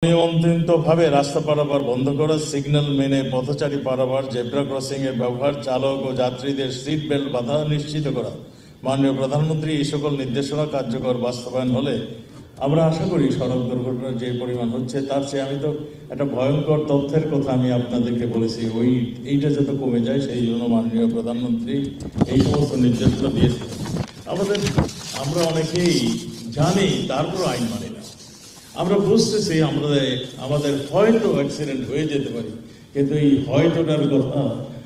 নিয়ন্ত্রিতভাবে রাস্তা পারাপার বন্ধ করা, সিগন্যাল মেনে পথচারী পারাপার, জেব্রা ক্রসিং এর ব্যবহার, চালক ও যাত্রীদের সিট বেল্ট বাধা নিশ্চিত করা। মাননীয় প্রধানমন্ত্রী এই সকল নির্দেশনা কার্যকর বাস্তবায়ন হলে আমরা আশা করি সড়ক দুর্ঘটনার যে পরিমাণ হচ্ছে তার চেয়ে আমি তো একটা ভয়ঙ্কর তথ্যের কথা আমি আপনাদেরকে বলেছি, এইটা যাতে কমে যায় সেই জন্য মাননীয় প্রধানমন্ত্রী এই সমস্ত নির্দেশনা দিয়েছে। আমরা অনেকেই জানি, তারপর আইন মানি না। আমরা বুঝতেছি আমাদের হয়তো অ্যাক্সিডেন্ট হয়ে যেতে পারে, কিন্তু এই হয়তোটার কথা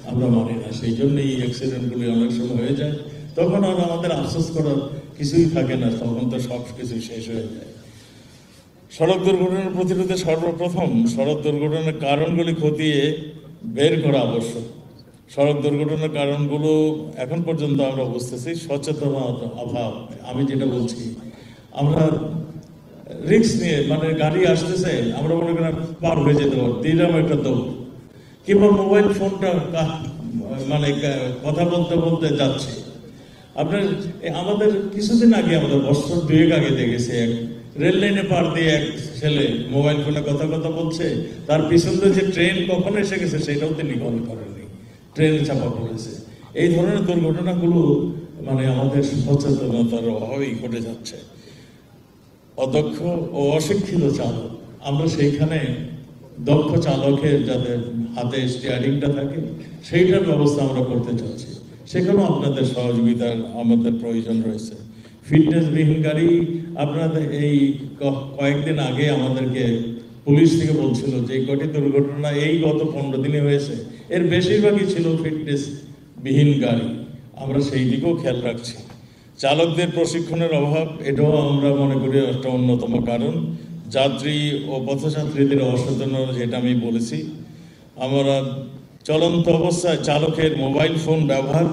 আমরা মানি না। সেই জন্য এই অ্যাক্সিডেন্টগুলি অনেক সময় হয়ে যায়, তখন আর আমাদের আফসোস করার কিছুই থাকে না, তখন তো সব কিছু শেষ হয়ে যায়। সড়ক দুর্ঘটনার প্রতিরোধে সর্বপ্রথম সড়ক দুর্ঘটনার কারণগুলি খতিয়ে বের করা আবশ্যক। সড়ক দুর্ঘটনার কারণগুলো এখন পর্যন্ত আমরা বুঝতেছি সচেতনতার অভাব। আমি যেটা বলছি, আমরা রিস্ক নিয়ে মানে গাড়ি আসতেছে, আমরা মনে করি পার হয়ে যেতে পারবো, দিলাম একটা দৌড়, কিংবা মোবাইল ফোনটা মানে কথা বলতে বলতে যাচ্ছে। আপনার আমাদের কিছুদিন আগে, আমাদের বছর 2 আগে দেখেছি, এক রেল লাইনে পার দিয়ে এক ছেলে মোবাইল ফোনে কথা বলছে, তার পিছন দিয়ে যে ট্রেন কখন এসে গেছে সেটাও তিনি কল করেননি, ট্রেনে চাপা পড়েছে। এই ধরনের দুর্ঘটনাগুলো মানে আমাদের সচেতনতার অভাবেই ঘটে যাচ্ছে। অদক্ষ ও অশিক্ষিত চালক, আমরা সেইখানে দক্ষ চালকের যাদের হাতে স্টিয়ারিংটা থাকে সেইটার ব্যবস্থা আমরা করতে চাচ্ছি। সেখানেও আপনাদের সহযোগিতার আমাদের প্রয়োজন রয়েছে। ফিটনেসবিহীন গাড়ি, আপনাদের এই কয়েকদিন আগে আমাদেরকে পুলিশ থেকে বলছিল যে কটি দুর্ঘটনা এই গত 15 দিনে হয়েছে, এর বেশিরভাগই ছিল ফিটনেসবিহীন গাড়ি। আমরা সেই দিকেও খেয়াল রাখছি। চালকদের প্রশিক্ষণের অভাব, এটাও আমরা মনে করি একটা অন্যতম কারণ। যাত্রী ও পথযাত্রীদের অসচেতনতা, যেটা আমি বলেছি। আমরা চলন্ত অবস্থায় চালকের মোবাইল ফোন ব্যবহার,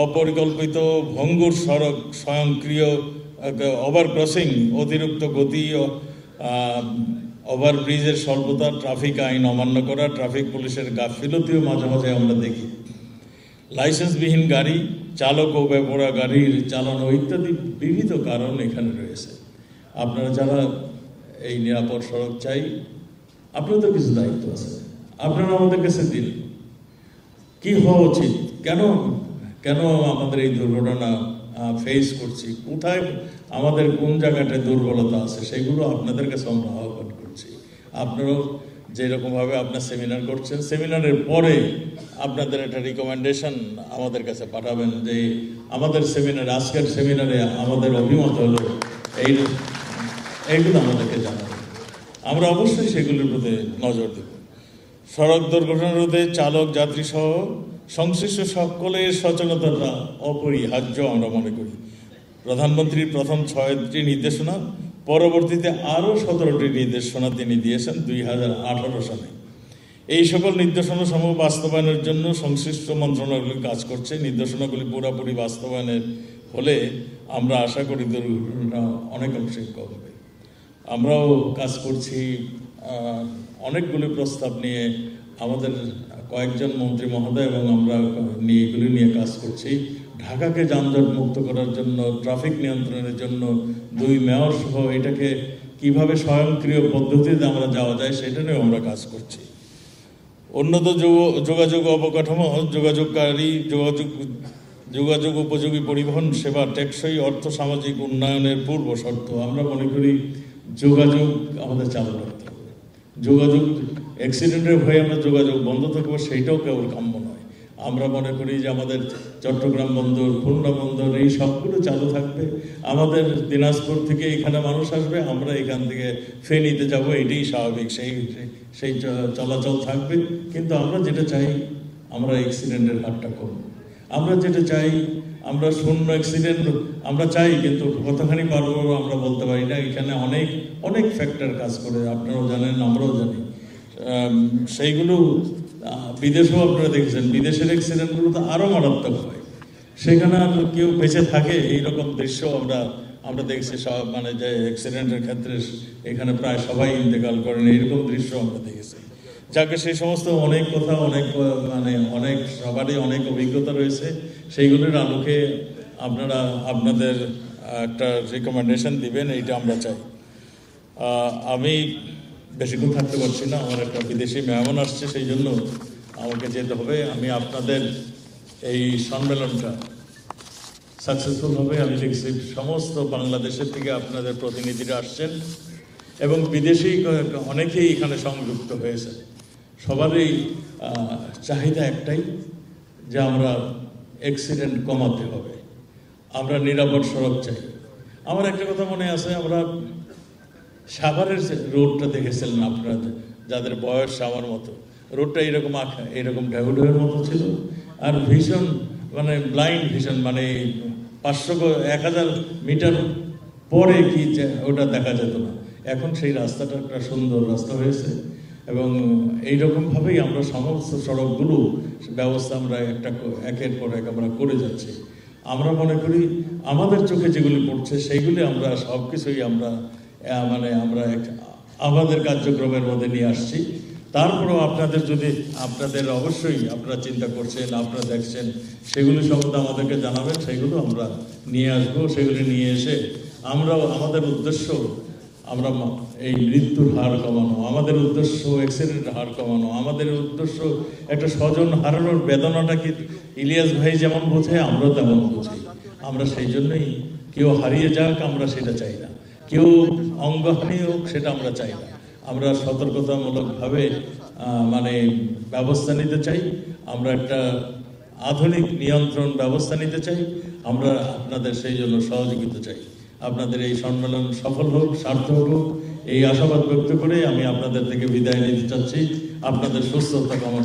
অপরিকল্পিত ভঙ্গুর সড়ক, স্বয়ংক্রিয় ওভারক্রসিং, অতিরিক্ত গতি, ওভারব্রিজের স্বল্পতা, ট্রাফিক আইন অমান্য করা, ট্রাফিক পুলিশের গাফিলতিও মাঝে মাঝে আমরা দেখি। লাইসেন্সবিহীন গাড়ি, চালক ও বেপরোয়া গাড়ির চালানো ইত্যাদি বিবিধ কারণ এখানে রয়েছে। আপনারা যারা এই নিরাপদ সড়ক চাই, আপনাদের কিছু দায়িত্ব আছে, আপনারা আমাদের কাছে দিন কি হওয়া উচিত, কেন আমাদের এই দুর্ঘটনা ফেস করছি, কোথায় আমাদের কোন জায়গাটায় দুর্বলতা আছে, সেগুলো আপনাদের কাছে আমরা আহ্বান করছি। আপনারাও যেরকমভাবে আপনার সেমিনার করছেন, সেমিনারের পরে আপনাদের একটা রিকমেন্ডেশন আমাদের কাছে পাঠাবেন যে আমাদের সেমিনার, আজকের সেমিনারে আমাদের অভিমত হলো এইগুলো আমাদেরকে জানাবেন। আমরা অবশ্যই সেগুলোর প্রতি নজর দেব। সড়ক দুর্ঘটনা রোধে চালক, যাত্রী সহ সংশ্লিষ্ট সকলের সচেতনতা অপরিহার্য আমরা মনে করি। প্রধানমন্ত্রীর প্রথম 6টি নির্দেশনা, পরবর্তীতে আরও 17টি নির্দেশনা তিনি দিয়েছেন 2018 সালে। এই সকল নির্দেশনা সমূহ বাস্তবায়নের জন্য সংশ্লিষ্ট মন্ত্রণালয়গুলি কাজ করছে। নির্দেশনাগুলি পুরোপুরি বাস্তবায়নের হলে আমরা আশা করি দুর্ঘটনা অনেক অংশে কমবে। আমরাও কাজ করছি, অনেকগুলি প্রস্তাব নিয়ে আমাদের কয়েকজন মন্ত্রী মহোদয় এবং আমরা এগুলি নিয়ে কাজ করছি। ঢাকাকে যানজট মুক্ত করার জন্য, ট্রাফিক নিয়ন্ত্রণের জন্য 2 মেয়র সহ এটাকে কিভাবে স্বয়ংক্রিয় পদ্ধতিতে আমরা যাওয়া যায় সেটা নিয়েও আমরা কাজ করছি। উন্নত যোগাযোগ অবকাঠামো, যোগাযোগ উপযোগী পরিবহন সেবা, টেকসই অর্থ সামাজিক উন্নয়নের পূর্ব শর্ত। আমরা মনে করি যোগাযোগ আমাদের চালু রাখতে হবে। যোগাযোগ, অ্যাক্সিডেন্টের ভয়ে আমরা যোগাযোগ বন্ধ থাকবো সেইটাও কেবল কাম্য নয়। আমরা মনে করি যে আমাদের চট্টগ্রাম বন্দর, খুলনা বন্দর, এই সবগুলো চালু থাকবে। আমাদের দিনাজপুর থেকে এখানে মানুষ আসবে, আমরা এখান থেকে ফেনীতে যাব, এটাই স্বাভাবিক, সেই চলাচল থাকবে। কিন্তু আমরা যেটা চাই, আমরা অ্যাক্সিডেন্টের হারটা কম। আমরা যেটা চাই, আমরা শূন্য অ্যাক্সিডেন্ট আমরা চাই, কিন্তু কতখানি পারবো আমরা বলতে পারি না। এখানে অনেক ফ্যাক্টর কাজ করে, আপনারাও জানেন, আমরাও জানি। সেইগুলো বিদেশেও আপনারা দেখেছেন, বিদেশের অ্যাক্সিডেন্টগুলো তো আরও মারাত্মক হয়, সেখানে আর কেউ বেঁচে থাকে এইরকম দৃশ্য আমরা দেখছি। সব মানে যে অ্যাক্সিডেন্টের ক্ষেত্রে এখানে প্রায় সবাই ইন্তেকাল করেন, এইরকম দৃশ্য আমরা দেখেছি। যাকে সেই সমস্ত অনেক কথা, অনেক সবারই অনেক অভিজ্ঞতা রয়েছে, সেইগুলোর আলোকে আপনারা আপনাদের একটা রিকমেন্ডেশন দিবেন, এইটা আমরা চাই। আমি বেশিক্ষণ থাকতে পারছি না, আমার একটা বিদেশি মেহমান আসছে, সেই জন্য আমাকে যেতে হবে। আমি আপনাদের এই সম্মেলনটা সাকসেসফুল হবে আমি দেখছি। সমস্ত বাংলাদেশের থেকে আপনাদের প্রতিনিধিরা আসছেন এবং বিদেশি অনেকেই এখানে সংযুক্ত হয়েছে। সবারই চাহিদা একটাই যে আমরা অ্যাক্সিডেন্ট কমাতে হবে, আমরা নিরাপদ সড়ক চাই। আমার একটা কথা মনে আছে, আমরা সাভারের রোডটা দেখেছিলেন আপনারা, যাদের বয়স আমার মতো, রোডটা এরকম আঁকা, এরকম ঢেউ ঢেউয়ের মতো ছিল, আর ভীষণ মানে ব্লাইন্ড ভিশন, মানে 500-1000 মিটার পরে কি ওটা দেখা যেত না। এখন সেই রাস্তাটা একটা সুন্দর রাস্তা হয়েছে এবং এইরকমভাবেই আমরা সমস্ত সড়কগুলো ব্যবস্থা আমরা একের পর এক আমরা করে যাচ্ছি। আমরা মনে করি আমাদের চোখে যেগুলি পড়ছে সেইগুলি আমরা সব কিছুই আমরা আমাদের কার্যক্রমের মধ্যে নিয়ে আসছি। তারপরেও আপনাদের অবশ্যই আপনারা চিন্তা করছেন, আপনারা দেখছেন, সেগুলি সম্বন্ধে আমাদেরকে জানাবেন, সেগুলো আমরা নিয়ে আসবো। সেগুলি নিয়ে এসে আমাদের উদ্দেশ্য আমরা এই মৃত্যুর হার কমানো, আমাদের উদ্দেশ্য অ্যাক্সিডেন্টের হার কমানো, আমাদের উদ্দেশ্য একটা স্বজন হারানোর বেদনাটা কি ইলিয়াস ভাই যেমন বোঝে আমরাও তেমন বুঝি। আমরা সেই জন্যই কেউ হারিয়ে যাক আমরা সেটা চাই না, কেউ অঙ্গহানি হোক সেটা আমরা চাই না। আমরা সতর্কতামূলকভাবে ব্যবস্থা নিতে চাই, আমরা একটা আধুনিক নিয়ন্ত্রণ ব্যবস্থা নিতে চাই, আমরা আপনাদের সেই জন্য সহযোগিতা চাই। আপনাদের এই সম্মেলন সফল হোক, সার্থক হোক, এই আশাবাদ ব্যক্ত করে আমি আপনাদের থেকে বিদায় নিতে চাচ্ছি। আপনাদের সুস্থতা কামনা